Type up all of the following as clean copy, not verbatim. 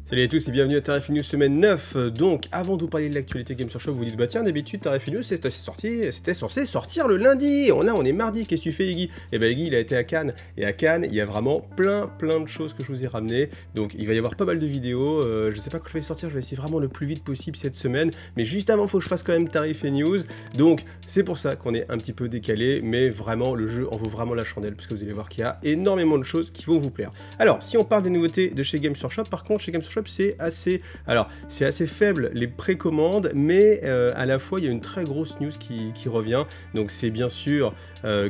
Salut à tous et bienvenue à Tarif News semaine 9. Donc, avant de vous parler de l'actualité Games Workshop, vous vous dites, bah tiens, d'habitude, Tarif News, c'était censé sortir le lundi. On est mardi, qu'est-ce que tu fais, Iggy? Et bah, Iggy, il a été à Cannes. Et à Cannes, il y a vraiment plein de choses que je vous ai ramenées. Donc, il va y avoir pas mal de vidéos. Je sais pas quand je vais sortir, je vais essayer vraiment le plus vite possible cette semaine. Mais juste avant, il faut que je fasse quand même Tarif et News. Donc, c'est pour ça qu'on est un petit peu décalé. Mais vraiment, le jeu en vaut vraiment la chandelle. Parce que vous allez voir qu'il y a énormément de choses qui vont vous plaire. Alors, si on parle des nouveautés de chez Games Workshop, par contre, chez Games Workshop, c'est assez faible les précommandes, mais à la fois il y a une très grosse news qui revient. Donc c'est bien sûr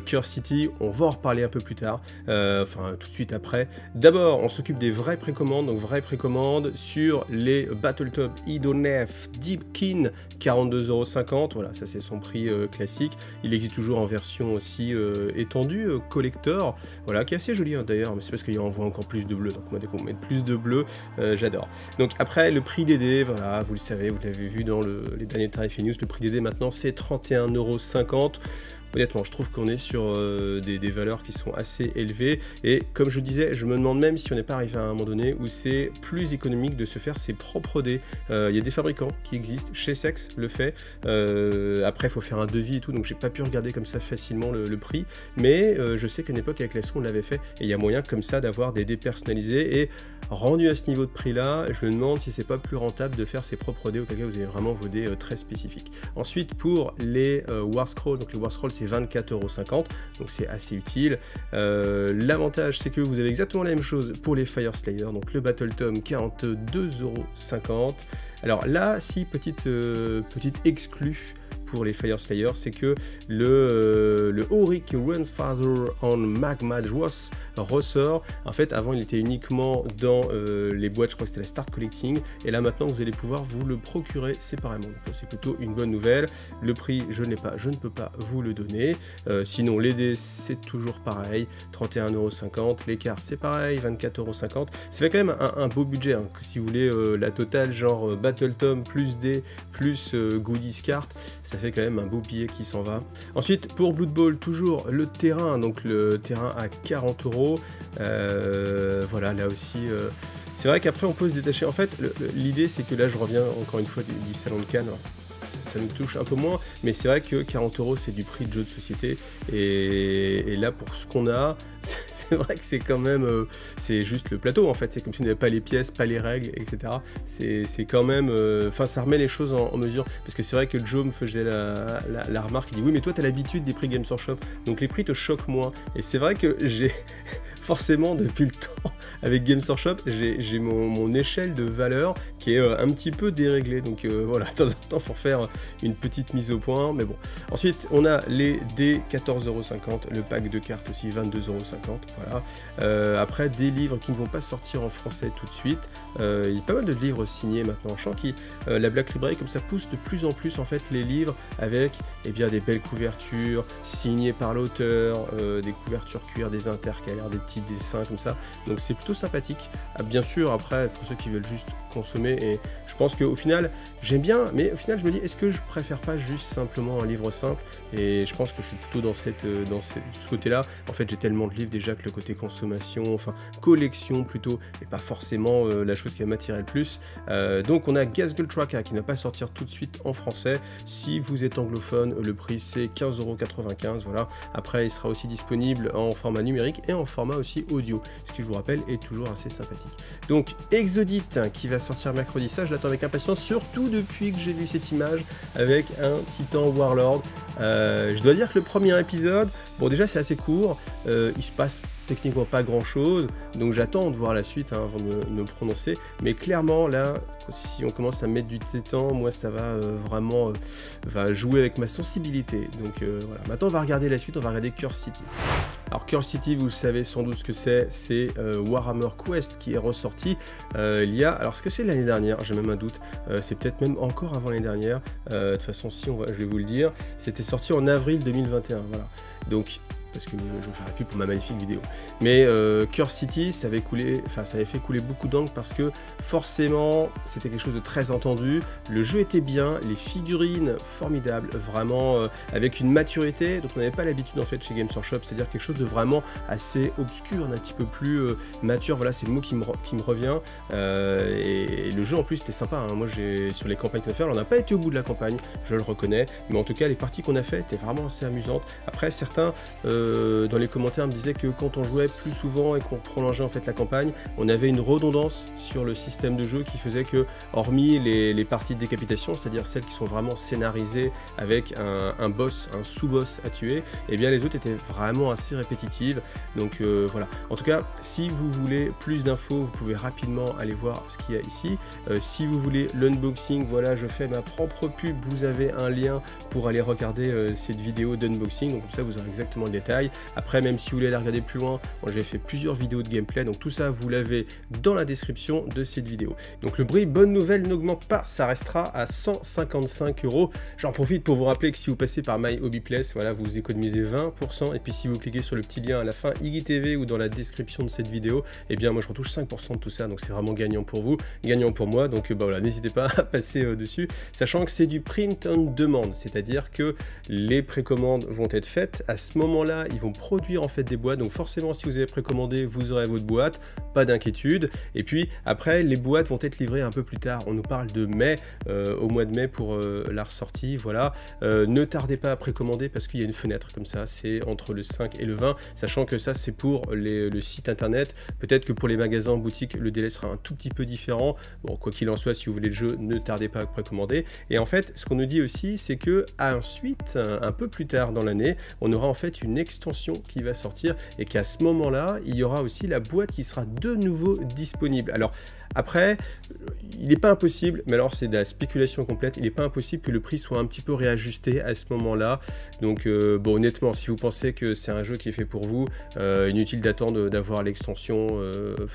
Curse City, on va en reparler un peu plus tard, enfin tout de suite après. D'abord on s'occupe des vraies précommandes, donc vraies précommandes sur les Battletop Idonef Deepkin, 42,50 €, voilà, ça c'est son prix classique. Il existe toujours en version aussi étendue, collector, voilà, qui est assez joli hein, d'ailleurs, mais c'est parce qu'il en voit encore plus de bleu, donc moi dès qu'on met plus de bleu, j'adore. Donc après le prix des dés, voilà, vous le savez, vous l'avez vu dans les derniers tarifs news, le prix des dés maintenant c'est 31,50 €. Honnêtement, je trouve qu'on est sur des valeurs qui sont assez élevées. Et comme je disais, je me demande même si on n'est pas arrivé à un moment donné où c'est plus économique de se faire ses propres dés. Il y a des fabricants qui existent, chez Sex le fait. Après, il faut faire un devis et tout, donc j'ai pas pu regarder comme ça facilement le prix. Mais je sais qu'à une époque, avec la on l'avait fait. Et il y a moyen comme ça d'avoir des dés personnalisés. Et rendu à ce niveau de prix-là, je me demande si c'est pas plus rentable de faire ses propres dés, auquel cas vous avez vraiment vos dés très spécifiques. Ensuite, pour les War Scrolls, donc les War Scrolls, c'est 24,50 €, donc c'est assez utile. L'avantage, c'est que vous avez exactement la même chose pour les Fire Slayer, donc le Battle Tome, 42,50 €. Alors là, si petite exclue pour les Fire Slayer, c'est que le Auric Runs Father on Magma Dross ressort. En fait, avant, il était uniquement dans les boîtes, je crois que c'était la Start Collecting, et là maintenant, vous allez pouvoir vous le procurer séparément. Donc c'est plutôt une bonne nouvelle. Le prix, je ne peux pas vous le donner. Sinon, les dés, c'est toujours pareil, 31,50 €. Les cartes, c'est pareil, 24,50 €. Ça fait quand même un beau budget, hein, si vous voulez la totale, genre Battle Tome plus dés plus goodies carte, ça fait quand même un beau billet qui s'en va. Ensuite, pour Blood Bowl, toujours le terrain, donc le terrain à 40 €. Voilà, là aussi, c'est vrai qu'après on peut se détacher. En fait, l'idée c'est que là je reviens encore une fois du salon de Cannes. Alors, ça nous touche un peu moins, mais c'est vrai que 40 € c'est du prix de jeu de société, et là pour ce qu'on a, c'est vrai que c'est quand même, c'est juste le plateau en fait, c'est comme si on n'avait pas les pièces, pas les règles, etc. C'est quand même, enfin ça remet les choses en mesure, parce que c'est vrai que Joe me faisait la remarque, il dit oui mais toi t'as l'habitude des prix Games Workshop, donc les prix te choquent moins, et c'est vrai que j'ai forcément depuis le temps avec Games Workshop, j'ai mon échelle de valeur qui est un petit peu déréglée, donc voilà, de temps en temps il faut faire une petite mise au point, mais bon. Ensuite on a les dés, 14,50 €, le pack de cartes aussi 22,50 €, voilà. Après des livres qui ne vont pas sortir en français tout de suite, il y a pas mal de livres signés maintenant. Je sens que la Black Library comme ça pousse de plus en plus en fait les livres avec bien des belles couvertures signées par l'auteur, des couvertures cuir, des intercalaires, des petits dessins comme ça, donc c'est plutôt sympathique. Bien sûr, après pour ceux qui veulent juste consommer, et je pense qu'au final j'aime bien, mais au final je me dis est-ce que je préfère pas juste simplement un livre simple, et je pense que je suis plutôt dans ce côté là. En fait j'ai tellement de livres déjà que le côté consommation, enfin collection plutôt, et pas forcément la chose qui va m'attirer le plus. Donc on a Ghazghkull Tracker qui ne va pas sortir tout de suite en français. Si vous êtes anglophone, le prix c'est 15,95 €, voilà. Après il sera aussi disponible en format numérique et en format aussi audio, ce qui je vous rappelle est toujours assez sympathique. Donc Exodite qui va sortir mercredi, ça je l'attends avec impatience, surtout depuis que j'ai vu cette image avec un Titan Warlord. Je dois dire que le premier épisode, bon déjà c'est assez court, il se passe techniquement pas grand chose, donc j'attends de voir la suite hein, avant de me prononcer, mais clairement là, si on commence à mettre du Titan, moi ça va vraiment va jouer avec ma sensibilité, donc voilà. Maintenant on va regarder la suite, on va regarder Curse City. Alors Curse City, vous savez sans doute ce que c'est Warhammer Quest qui est ressorti il y a, alors ce que c'est l'année dernière, j'ai même un doute, c'est peut-être même encore avant l'année dernière, de toute façon si je vais vous le dire, c'était sorti en avril 2021, voilà. Donc parce que je vais faire la pub pour ma magnifique vidéo. Mais Curse City, ça avait fait couler beaucoup d'encre parce que forcément, c'était quelque chose de très attendu. Le jeu était bien, les figurines formidables, vraiment avec une maturité dont on n'avait pas l'habitude en fait chez Games Workshop, c'est-à-dire quelque chose de vraiment assez obscur, un petit peu plus mature. Voilà, c'est le mot qui me revient. Et le jeu en plus était sympa. Hein. Moi, sur les campagnes qu'on a fait, on n'a pas été au bout de la campagne, je le reconnais, mais en tout cas, les parties qu'on a fait étaient vraiment assez amusantes. Après, certains dans les commentaires me disaient que quand on jouait plus souvent et qu'on prolongeait en fait la campagne, on avait une redondance sur le système de jeu qui faisait que, hormis les parties de décapitation, c'est-à-dire celles qui sont vraiment scénarisées avec un boss, un sous-boss à tuer, et bien les autres étaient vraiment assez répétitives. Donc voilà. En tout cas, si vous voulez plus d'infos, vous pouvez rapidement aller voir ce qu'il y a ici. Si vous voulez l'unboxing, voilà, je fais ma propre pub, vous avez un lien pour aller regarder cette vidéo d'unboxing, donc comme ça vous aurez exactement le détail. Après, même si vous voulez aller regarder plus loin, moi j'ai fait plusieurs vidéos de gameplay, donc tout ça vous l'avez dans la description de cette vidéo. Donc le prix, bonne nouvelle, n'augmente pas, ça restera à 155 €. J'en profite pour vous rappeler que si vous passez par My Hobby Place, voilà, vous économisez 20%, et puis si vous cliquez sur le petit lien à la fin IGTV ou dans la description de cette vidéo, et bien moi je retouche 5% de tout ça, donc c'est vraiment gagnant pour vous, gagnant pour moi, donc bah voilà, n'hésitez pas à passer dessus, sachant que c'est du print on demand, c'est-à-dire que les précommandes vont être faites, à ce moment-là, ils vont produire en fait des boîtes, donc forcément si vous avez précommandé, vous aurez votre boîte, pas d'inquiétude, et puis après, les boîtes vont être livrées un peu plus tard, on nous parle de mai, au mois de mai pour la ressortie, voilà, ne tardez pas à précommander parce qu'il y a une fenêtre comme ça, c'est entre le 5 et le 20, sachant que ça c'est pour le site internet, peut-être que pour les magasins en boutique, le délai sera un tout petit peu différent, bon quoi qu'il en soit, si vous voulez le jeu, ne tardez pas à précommander, et en fait, ce qu'on nous dit aussi, c'est que ensuite, un peu plus tard dans l'année, on aura en fait une extension qui va sortir, et qu'à ce moment-là, il y aura aussi la boîte qui sera de nouveau disponible. Alors, après, il n'est pas impossible, mais alors c'est de la spéculation complète, il n'est pas impossible que le prix soit un petit peu réajusté à ce moment-là. Donc bon, honnêtement, si vous pensez que c'est un jeu qui est fait pour vous, inutile d'attendre d'avoir l'extension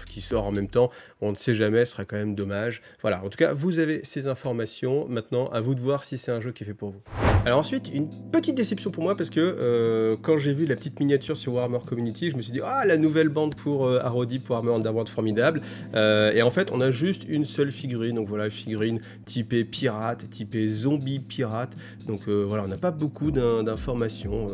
qui sort en même temps, on ne sait jamais, ce serait quand même dommage. Voilà, en tout cas, vous avez ces informations, maintenant à vous de voir si c'est un jeu qui est fait pour vous. Alors ensuite, une petite déception pour moi, parce que quand j'ai vu la petite miniature sur Warhammer Community, je me suis dit, ah, la nouvelle bande pour Arodi, pour Armor Underworld, formidable, et en fait, on a juste une seule figurine, donc voilà, figurine typée pirate, typée zombie pirate, donc voilà, on n'a pas beaucoup d'informations,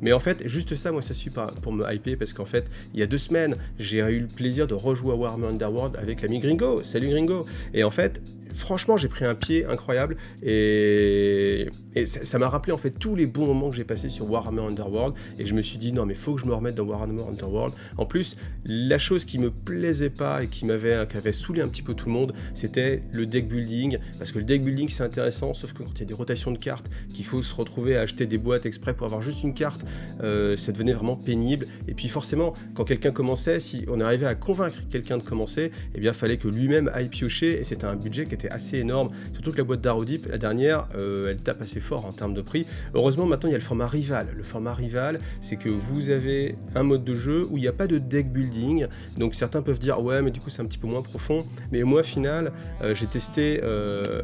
mais en fait, juste ça, moi, ça suffit pour me hyper, parce qu'en fait, il y a 2 semaines, j'ai eu le plaisir de rejouer à Warhammer Underworld avec l'ami Gringo, salut Gringo, et en fait, franchement, j'ai pris un pied incroyable et ça m'a rappelé en fait tous les bons moments que j'ai passés sur Warhammer Underworld, et je me suis dit non mais faut que je me remette dans Warhammer Underworld. En plus, la chose qui me plaisait pas et qui avait saoulé un petit peu tout le monde, c'était le deck building, parce que le deck building c'est intéressant, sauf que quand il y a des rotations de cartes, qu'il faut se retrouver à acheter des boîtes exprès pour avoir juste une carte, ça devenait vraiment pénible. Et puis forcément, quand quelqu'un commençait, si on arrivait à convaincre quelqu'un de commencer, eh bien fallait que lui-même aille piocher, et c'était un budget qui était assez énorme, surtout que la boîte d'Arodip, la dernière, elle tape assez fort en termes de prix. Heureusement, maintenant il y a le format rival. Le format rival, c'est que vous avez un mode de jeu où il n'y a pas de deck building, donc certains peuvent dire ouais mais du coup c'est un petit peu moins profond, mais moi au final j'ai testé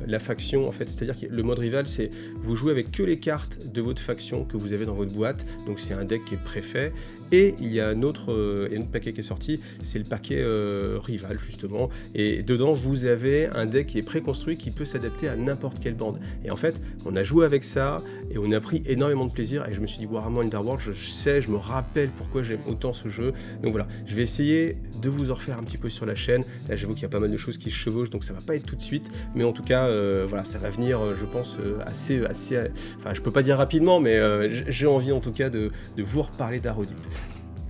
la faction en fait, c'est-à-dire que le mode rival c'est vous jouez avec que les cartes de votre faction que vous avez dans votre boîte, donc c'est un deck qui est préfet. Et il y a un autre paquet qui est sorti, c'est le paquet rival justement, et dedans vous avez un deck qui est préconstruit qui peut s'adapter à n'importe quelle bande. Et en fait, on a joué avec ça et on a pris énormément de plaisir, et je me suis dit Warhammer Underworld, je me rappelle pourquoi j'aime autant ce jeu. Donc voilà, je vais essayer de vous en refaire un petit peu sur la chaîne. Là j'avoue qu'il y a pas mal de choses qui se chevauchent, donc ça va pas être tout de suite, mais en tout cas voilà, ça va venir je pense assez, enfin je peux pas dire rapidement, mais j'ai envie en tout cas de vous reparler d'Arodip.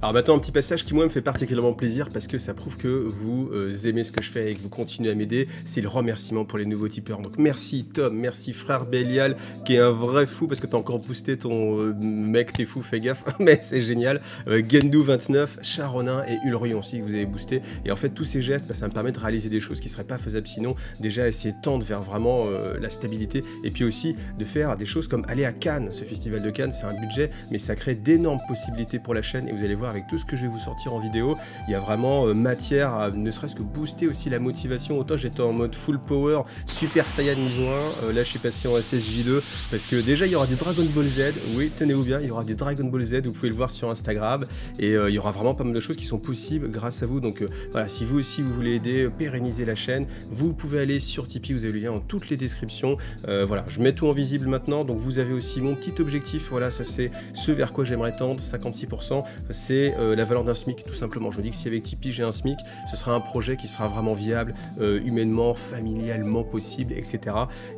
Alors maintenant, un petit passage qui moi me fait particulièrement plaisir parce que ça prouve que vous aimez ce que je fais et que vous continuez à m'aider, c'est le remerciement pour les nouveaux tipeurs. Donc merci Tom, merci frère Bélial qui est un vrai fou parce que t'as encore boosté ton mec, t'es fou, fais gaffe, mais c'est génial. Gendou29, Charonin et Ulrion aussi que vous avez boosté. Et en fait tous ces gestes, bah, ça me permet de réaliser des choses qui seraient pas faisables sinon. Déjà essayer de tendre vers vraiment la stabilité, et puis aussi de faire des choses comme aller à Cannes. Ce festival de Cannes c'est un budget, mais ça crée d'énormes possibilités pour la chaîne, et vous allez voir avec tout ce que je vais vous sortir en vidéo. Il y a vraiment matière à ne serait-ce que booster aussi la motivation. Autant j'étais en mode full power, Super Saiyan niveau 1, là je suis passé en SSJ2, parce que déjà il y aura du Dragon Ball Z, oui tenez-vous bien, il y aura du Dragon Ball Z, vous pouvez le voir sur Instagram, et il y aura vraiment pas mal de choses qui sont possibles grâce à vous. Donc voilà, si vous aussi vous voulez aider, pérenniser la chaîne, vous pouvez aller sur Tipeee, vous avez le lien dans toutes les descriptions. Voilà, je mets tout en visible maintenant, donc vous avez aussi mon petit objectif, voilà, ça c'est ce vers quoi j'aimerais tendre, 56%, c'est la valeur d'un SMIC tout simplement. Je me dis que si avec Tipeee j'ai un SMIC, ce sera un projet qui sera vraiment viable, humainement, familialement possible, etc.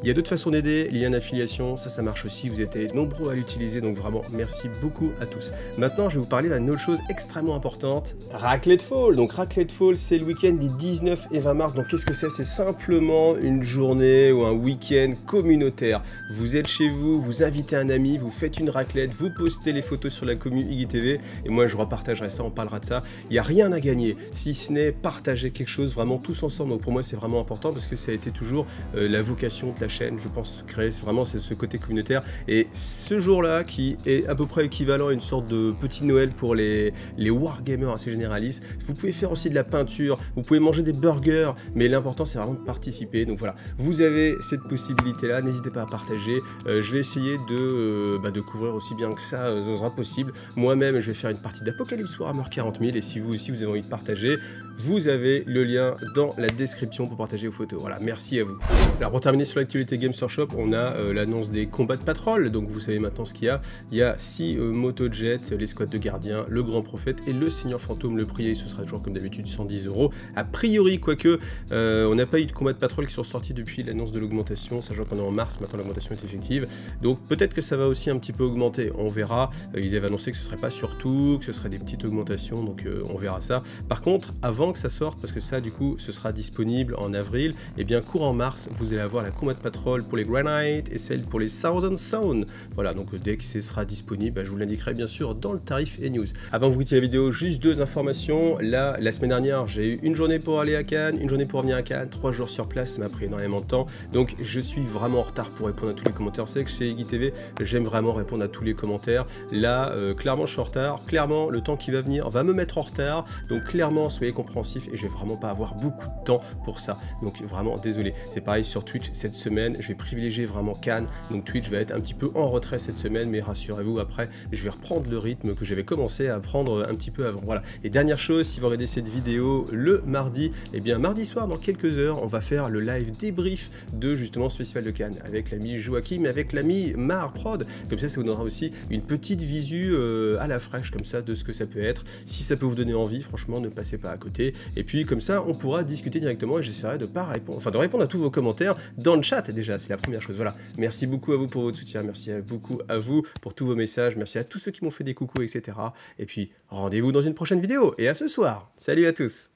Il y a d'autres façons d'aider, lien d'affiliation, ça marche aussi, vous êtes nombreux à l'utiliser, donc vraiment merci beaucoup à tous. Maintenant je vais vous parler d'une autre chose extrêmement importante, Raclette Fall. Donc Raclette Fall, c'est le week-end des 19 et 20 mars, donc qu'est-ce que c'est? C'est simplement une journée ou un week-end communautaire. Vous êtes chez vous, vous invitez un ami, vous faites une raclette, vous postez les photos sur la commu IGTV, et moi je repartagerai ça, on parlera de ça. Il n'y a rien à gagner, si ce n'est partager quelque chose vraiment tous ensemble. Donc pour moi c'est vraiment important, parce que ça a été toujours la vocation de la chaîne, je pense, créer vraiment ce côté communautaire. Et ce jour-là, qui est à peu près équivalent à une sorte de petit Noël pour les wargamers assez généralistes, vous pouvez faire aussi de la peinture, vous pouvez manger des burgers, mais l'important c'est vraiment de participer. Donc voilà, vous avez cette possibilité-là, n'hésitez pas à partager. Je vais essayer de couvrir aussi bien que ça sera possible. Moi-même, je vais faire une partie d'Apocalypse Warhammer 40 000, et si vous aussi vous avez envie de partager, vous avez le lien dans la description pour partager vos photos. Voilà, merci à vous. Alors pour terminer sur l'actualité Games Workshop, on a l'annonce des combats de patrol, donc vous savez maintenant ce qu'il y a. Il y a 6 motojets, les squads de gardiens, le grand prophète et le seigneur fantôme. Le prix, ce sera toujours comme d'habitude 110 €. A priori, quoique, on n'a pas eu de combats de patrol qui sont sortis depuis l'annonce de l'augmentation, sachant qu'on est en mars, maintenant l'augmentation est effective. Donc peut-être que ça va aussi un petit peu augmenter, on verra. Ils avaient annoncé que ce serait pas sur tout, que ce serait des petites augmentations, donc on verra ça. Par contre, avant que ça sorte, parce que ça du coup ce sera disponible en avril, et bien courant mars, vous allez avoir la combat de patrol pour les Granite et celle pour les Thousand Sound. Voilà, donc dès que ce sera disponible, je vous l'indiquerai bien sûr dans le tarif et news. Avant que vous quittiez la vidéo, juste 2 informations. Là, la semaine dernière, j'ai eu une journée pour aller à Cannes, une journée pour revenir à Cannes, 3 jours sur place, ça m'a pris énormément de temps. Donc je suis vraiment en retard pour répondre à tous les commentaires. C'est que chez IGTV, j'aime vraiment répondre à tous les commentaires. Là, clairement, je suis en retard. Clairement, le temps qui va venir va me mettre en retard. Donc clairement, soyez compréhensifs, et je vais vraiment pas avoir beaucoup de temps pour ça. Donc vraiment, désolé. C'est pareil sur Twitch cette semaine. Je vais privilégier vraiment Cannes. Donc Twitch va être un petit peu en retrait cette semaine, mais rassurez-vous, après, je vais reprendre le rythme que j'avais commencé à prendre un petit peu avant. Voilà. Et dernière chose, si vous regardez cette vidéo le mardi, et bien mardi soir, dans quelques heures, on va faire le live débrief de justement ce festival de Cannes avec l'ami Joachim, avec l'ami Mar Prod. Comme ça vous donnera aussi une petite visu à la fraîche comme ça de ce que ça peut être. Si ça peut vous donner envie, franchement, ne passez pas à côté. Et puis comme ça, on pourra discuter directement, et j'essaierai de pas répondre, enfin de répondre à tous vos commentaires dans le chat déjà. C'est la première chose. Voilà. Merci beaucoup à vous pour votre soutien. Merci beaucoup à vous pour tous vos messages. Merci à tous ceux qui m'ont fait des coucous, etc. Et puis rendez-vous dans une prochaine vidéo. Et à ce soir. Salut à tous.